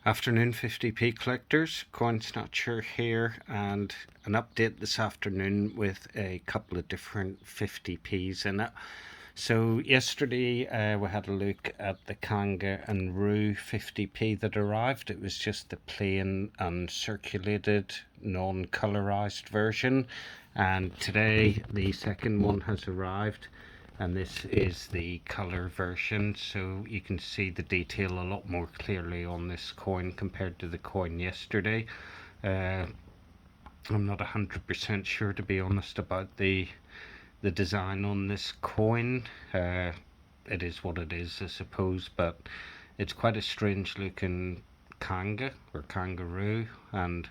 Afternoon 50p collectors, Coin Snatcher here, and an update this afternoon with a couple of different 50p's in it. So yesterday we had a look at the Kanga and Roo 50p that arrived. It was just the plain uncirculated non-colorized version, and today the second one has arrived, and this is the color version, so you can see the detail a lot more clearly on this coin compared to the coin yesterday. I'm not 100% sure, to be honest, about the design on this coin. It is what it is, I suppose, but it's quite a strange looking kanga or kangaroo, and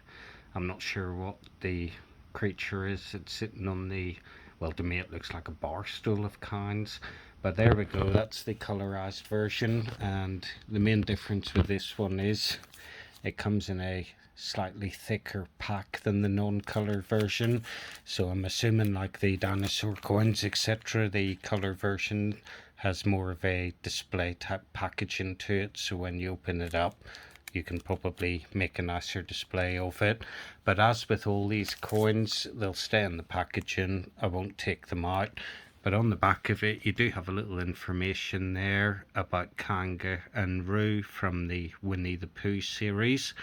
I'm not sure what the creature is. It's sitting on the, well, to me it looks like a bar stool of kinds, but there we go. That's the colorized version, and the main difference with this one is it comes in a slightly thicker pack than the non-color version. So I'm assuming, like the dinosaur coins, etc., the color version has more of a display type packaging to it, so when you open it up you can probably make a nicer display of it. But as with all these coins, they'll stay in the packaging. I won't take them out. But on the back of it, you do have a little information there about Kanga and Roo from the Winnie the Pooh series,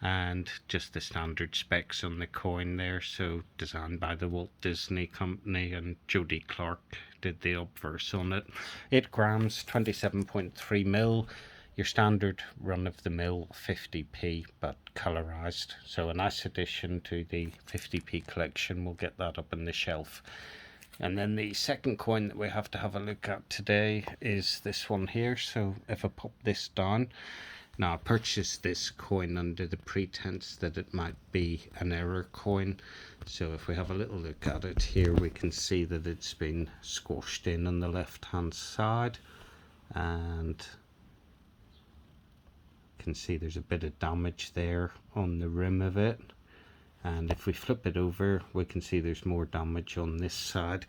and just the standard specs on the coin there. So designed by the Walt Disney Company, and Jody Clark did the obverse on it. 8 grams, 27.3 mil. Your standard run-of-the-mill 50p, but colorized. So a nice addition to the 50p collection. We'll get that up on the shelf. And then the second coin that we have to have a look at today is this one here. So if I pop this down, now I purchased this coin under the pretense that it might be an error coin. So if we have a little look at it here, we can see that it's been squashed in on the left hand side, and can see there's a bit of damage there on the rim of it. And if we flip it over, we can see there's more damage on this side.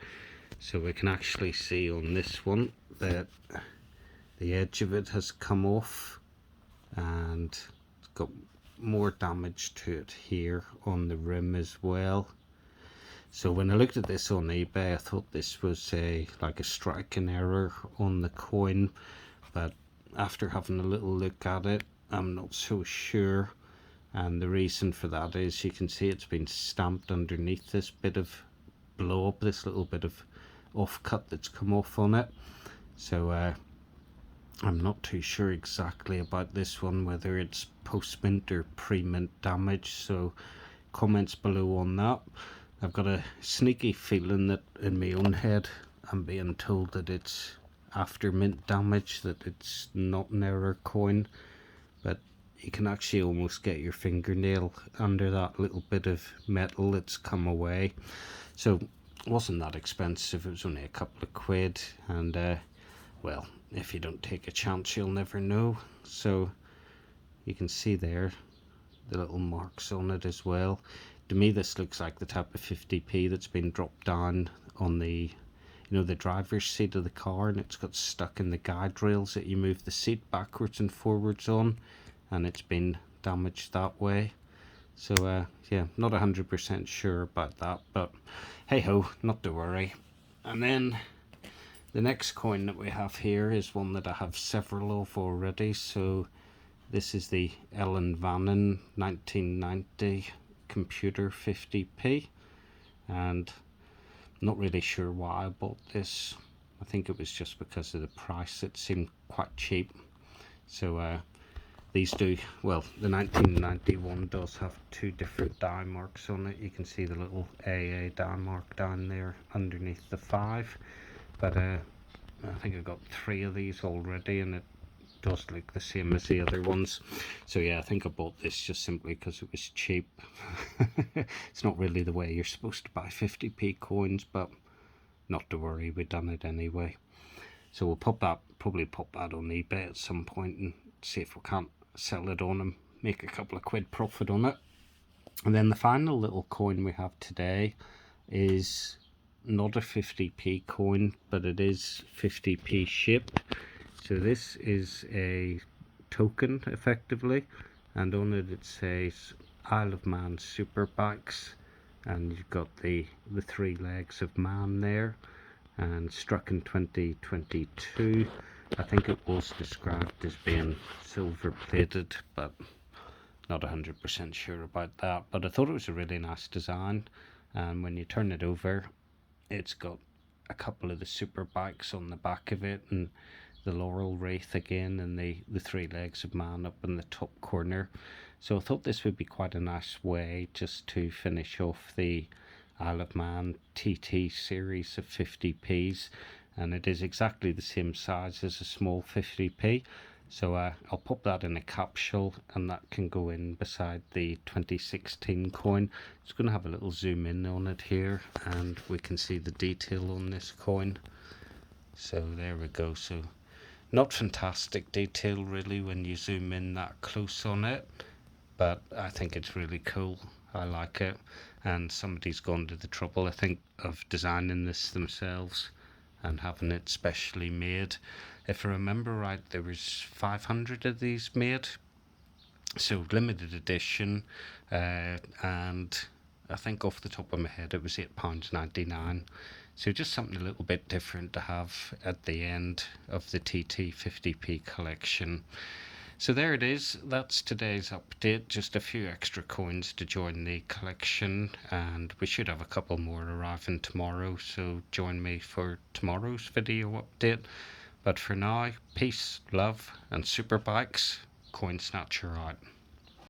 So we can actually see on this one that the edge of it has come off, and it's got more damage to it here on the rim as well. So when I looked at this on eBay, I thought this was like a striking error on the coin, but after having a little look at it, I'm not so sure. And the reason for that is you can see it's been stamped underneath this bit of blow up, this little bit of offcut that's come off on it. So I'm not too sure exactly about this one, whether it's post-mint or pre-mint damage, so comments below on that. I've got a sneaky feeling that in my own head I'm being told that it's after mint damage, that it's not an error coin, but you can actually almost get your fingernail under that little bit of metal that's come away. So it wasn't that expensive, it was only a couple of quid, and well, if you don't take a chance you'll never know. So you can see there the little marks on it as well. To me this looks like the type of 50p that's been dropped down on the, you know, the driver's seat of the car, and it's got stuck in the guide rails that you move the seat backwards and forwards on, and it's been damaged that way. So yeah, not 100% sure about that, but hey ho, not to worry. And then the next coin that we have here is one that I have several of already. So this is the Ellen Vannon 1990 computer 50p, and I'm not really sure why I bought this. I think it was just because of the price. It seemed quite cheap. So these do, well, the 1991 does have 2 different die marks on it. You can see the little AA die mark down there underneath the 5, but I think I got 3 of these already, and it does look the same as the other ones. So yeah, I think I bought this just simply because it was cheap. It's not really the way you're supposed to buy 50p coins, but not to worry, we've done it anyway. So we'll probably pop that on eBay at some point and see if we can't sell it on and make a couple of quid profit on it. And then the final little coin we have today is not a 50p coin, but it is 50p shaped. So this is a token, effectively. and on it says Isle of Man super bikes, and you've got the three legs of man there, and struck in 2022. I think it was described as being silver plated, but not 100% sure about that. But I thought it was a really nice design, and when you turn it over, it's got a couple of the super bikes on the back of it, and the laurel wreath again, and the three legs of man up in the top corner. So I thought this would be quite a nice way just to finish off the Isle of Man TT series of 50p's, and it is exactly the same size as a small 50p. So I'll pop that in a capsule, and that can go in beside the 2016 coin. Just going to have a little zoom in on it here, and we can see the detail on this coin. So there we go. So not fantastic detail really when you zoom in that close on it, but I think it's really cool. I like it, and somebody's gone to the trouble, I think, of designing this themselves and having it specially made. If I remember right, there was 500 of these made, so limited edition, and I think off the top of my head it was £8.99. So just something a little bit different to have at the end of the TT 50p collection. So there it is, that's today's update, just a few extra coins to join the collection, and we should have a couple more arriving tomorrow, so join me for tomorrow's video update. But for now, peace, love and super bikes, Coin Snatcher out.